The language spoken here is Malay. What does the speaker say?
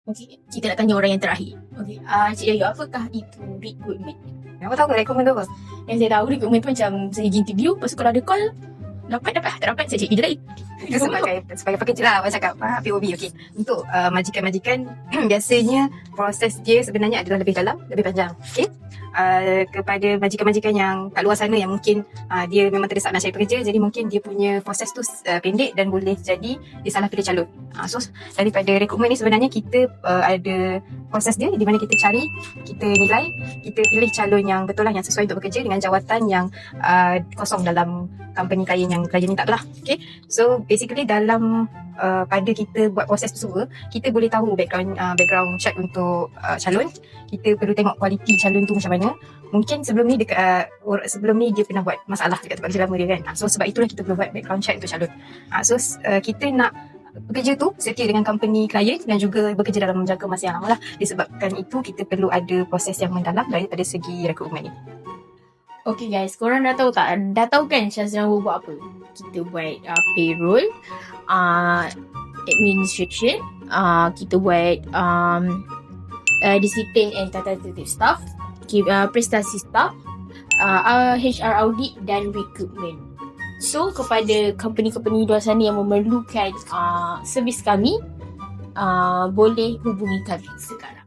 Okay, kita nak tanya orang yang terakhir. Okay, Cik Yayu, apakah itu recruitment? Apa tahu ke recruitment tu apa? Yang saya tahu recruitment tu macam saya pergi interview, lepas tu kalau ada call, dapat, tak dapat, saya cek kerja lain. Itu sebagai pekerja lah, abang cakap POB. Okay. Untuk majikan-majikan biasanya proses dia sebenarnya adalah lebih dalam, lebih panjang. Okay. Kepada majikan-majikan yang kat luar sana yang mungkin dia memang terdesak nak cari pekerja, jadi mungkin dia punya proses tu pendek dan boleh jadi dia salah pilih calon. So daripada rekrutmen ni sebenarnya kita ada proses dia di mana kita cari, kita nilai, kita pilih calon yang betul lah, yang sesuai untuk bekerja dengan jawatan yang kosong dalam company klien yang klien minta tu lah. Okay. So basically dalam pada kita buat proses tu semua, kita boleh tahu background check untuk calon. Kita perlu tengok kualiti calon tu macam mana. Mungkin sebelum ni dia pernah buat masalah dekat tempat kerja lama dia kan. So sebab itulah kita perlu buat background check untuk calon. Kita nak pekerja tu setia dengan company klien dan juga bekerja dalam jangka masa yang lama lah. Disebabkan itu kita perlu ada proses yang mendalam daripada segi rekrutmen ni. Okay guys, korang dah tahu tak? Dah tahu kan Syazran buat apa? Kita buat payroll, administration, kita buat disiplin and tata-tertib staff, prestasi staff, HR audit dan recruitment. So kepada company-company luar sana yang memerlukan servis kami, boleh hubungi kami sekarang.